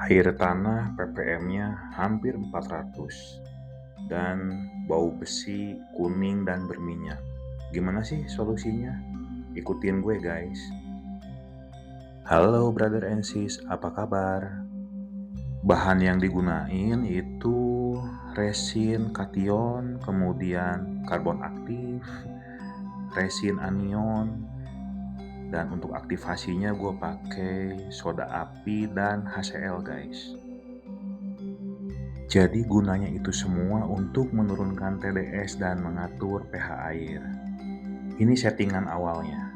Air tanah ppm-nya hampir 400 dan bau besi, kuning, dan berminyak. Gimana sih solusinya? Ikutin gue guys. Halo brother and sis, apa kabar? Bahan yang digunain itu resin kation, kemudian karbon aktif, resin anion, dan untuk aktivasinya gue pakai soda api dan HCl guys. Jadi gunanya itu semua untuk menurunkan TDS dan mengatur pH air. Ini settingan awalnya.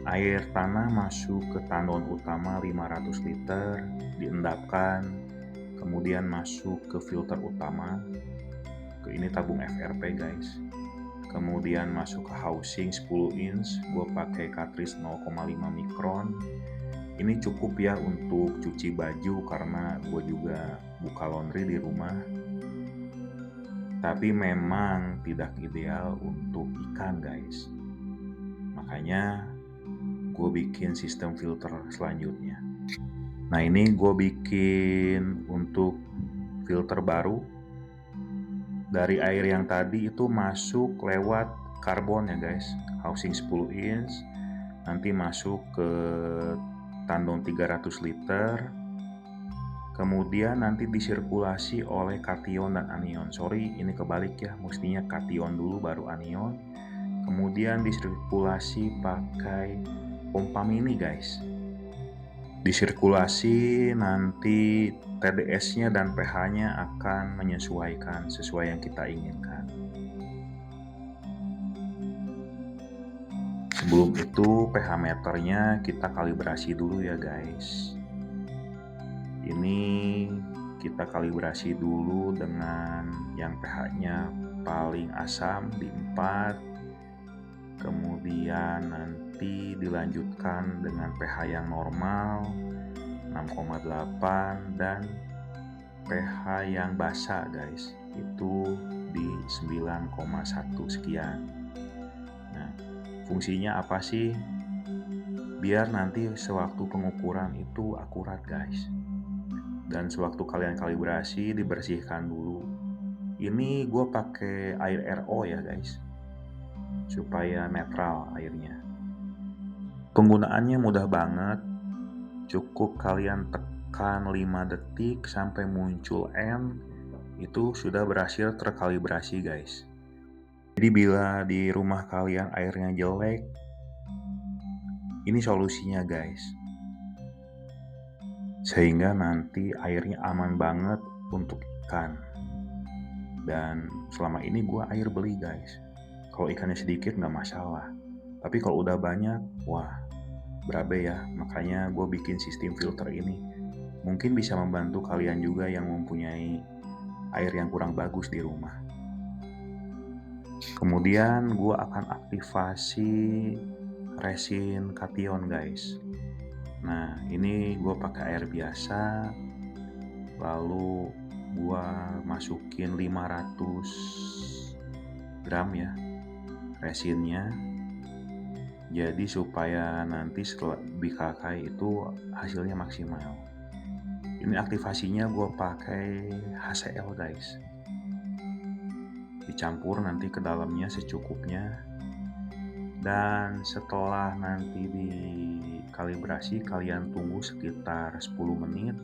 Air tanah masuk ke tandon utama 500 liter, diendapkan, kemudian masuk ke filter utama. Ini tabung FRP guys. Kemudian masuk ke housing 10 inch, gue pakai cartridge 0,5 mikron. Ini cukup ya untuk cuci baju karena gue juga buka laundry di rumah. Tapi memang tidak ideal untuk ikan guys. Makanya gue bikin sistem filter selanjutnya. Nah ini gue bikin untuk filter baru. Dari air yang tadi itu masuk lewat karbon ya guys. Housing 10 inch. Nanti masuk ke tandon 300 liter. Kemudian nanti disirkulasi oleh kation dan anion. Sorry, ini kebalik ya. Mestinya kation dulu baru anion. Kemudian disirkulasi pakai pompa mini guys. Disirkulasi nanti TDS-nya dan pH-nya akan menyesuaikan sesuai yang kita inginkan. Sebelum itu pH meternya kita kalibrasi dulu ya guys. Ini kita kalibrasi dulu dengan yang pH-nya paling asam di 4. Kemudian nanti dilanjutkan dengan pH yang normal 6,8 dan pH yang basa guys itu di 9,1 sekian. Nah, fungsinya apa sih? Biar nanti sewaktu pengukuran itu akurat guys. Dan sewaktu kalian kalibrasi dibersihkan dulu. Ini gue pakai air RO ya guys, supaya netral airnya. Penggunaannya mudah banget. Cukup kalian tekan 5 detik sampai muncul N, itu sudah berhasil terkalibrasi guys. Jadi bila di rumah kalian airnya jelek, ini solusinya guys. Sehingga nanti airnya aman banget untuk ikan. Dan selama ini gue air beli guys. Kalau ikannya sedikit nggak masalah. Tapi kalau udah banyak, wah berabe ya. Makanya gue bikin sistem filter ini. Mungkin bisa membantu kalian juga yang mempunyai air yang kurang bagus di rumah. Kemudian gue akan aktivasi resin kation guys. Nah ini gue pakai air biasa, lalu gue masukin 500 gram ya resinnya, jadi supaya nanti setelah dikakai itu hasilnya maksimal. Ini aktivasinya gue pakai HCl guys, dicampur nanti ke dalamnya secukupnya. Dan setelah nanti dikalibrasi, kalian tunggu sekitar 10 menit.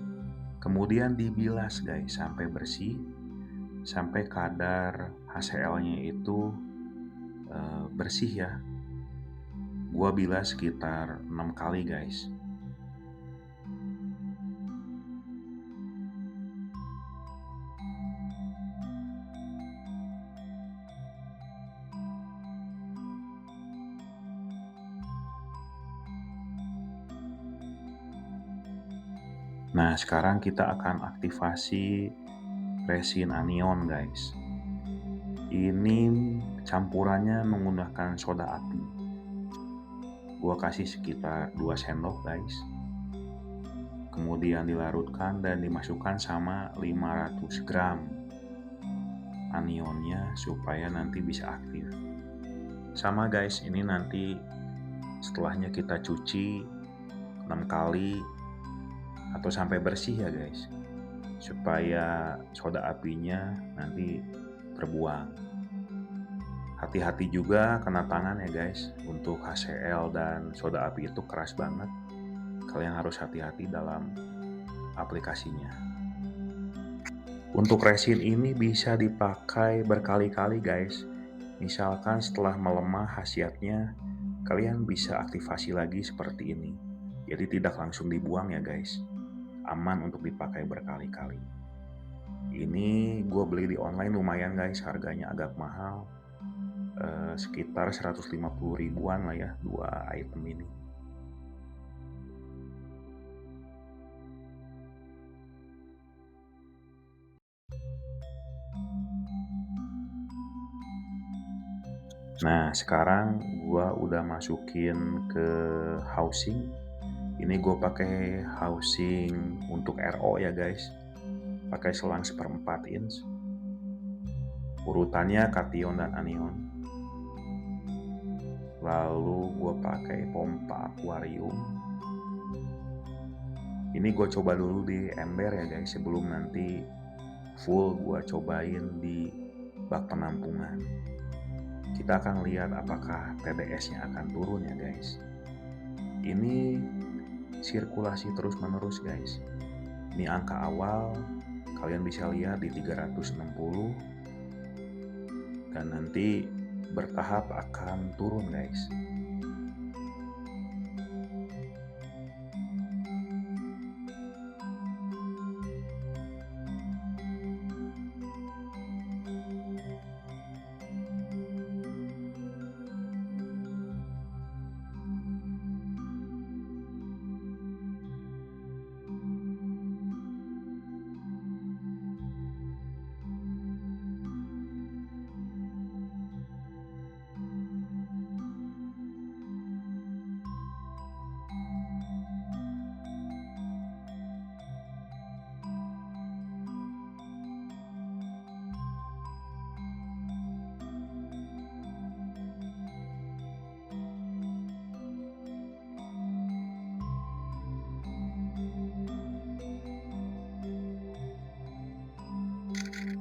Kemudian dibilas guys sampai bersih, sampai kadar HCl-nya itu bersih ya. Gua bilas sekitar 6 kali guys. Nah sekarang kita akan aktivasi resin anion guys. Ini campurannya menggunakan soda api. Gua kasih sekitar 2 sendok guys. Kemudian dilarutkan dan dimasukkan sama 500 gram anionnya supaya nanti bisa aktif. Sama guys, ini nanti setelahnya kita cuci 6 kali atau sampai bersih ya guys, supaya soda apinya nanti terbuang. Hati-hati juga kena tangan ya guys, untuk HCl dan soda api itu keras banget. Kalian harus hati-hati dalam aplikasinya. Untuk resin ini bisa dipakai berkali-kali guys. Misalkan setelah melemah khasiatnya, kalian bisa aktifasi lagi seperti ini. Jadi tidak langsung dibuang ya guys. Aman untuk dipakai berkali-kali. Ini gue beli di online lumayan guys, harganya agak mahal. Sekitar 150 ribuan lah ya, 2 item ini. Nah, sekarang gua udah masukin ke housing. Ini gue pakai housing untuk RO ya guys. Pakai selang 1/4 inch. Urutannya kation dan anion. Lalu gue pakai pompa akuarium. Ini gue coba dulu di ember ya guys, sebelum nanti full gue cobain di bak penampungan. Kita akan lihat apakah TDS-nya akan turun ya guys. Ini sirkulasi terus menerus guys. Ini angka awal, kalian bisa lihat di 360 dan nanti bertahap akan turun guys.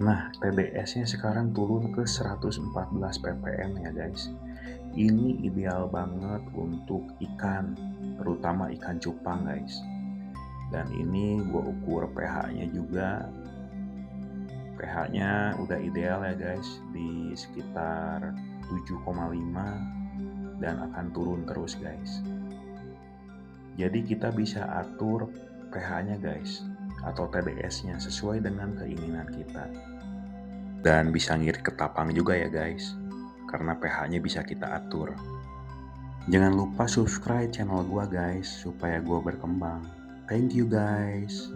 Nah, TDS-nya sekarang turun ke 114 ppm ya guys. Ini ideal banget untuk ikan, terutama ikan cupang guys. Dan ini gue ukur pH-nya juga. pH-nya udah ideal ya guys, di sekitar 7,5 dan akan turun terus guys. Jadi kita bisa atur pH-nya guys, atau TDS-nya sesuai dengan keinginan kita. Dan bisa ngirit ke tapang juga ya guys, karena pH-nya bisa kita atur. Jangan lupa subscribe channel gua guys, supaya gua berkembang. Thank you guys.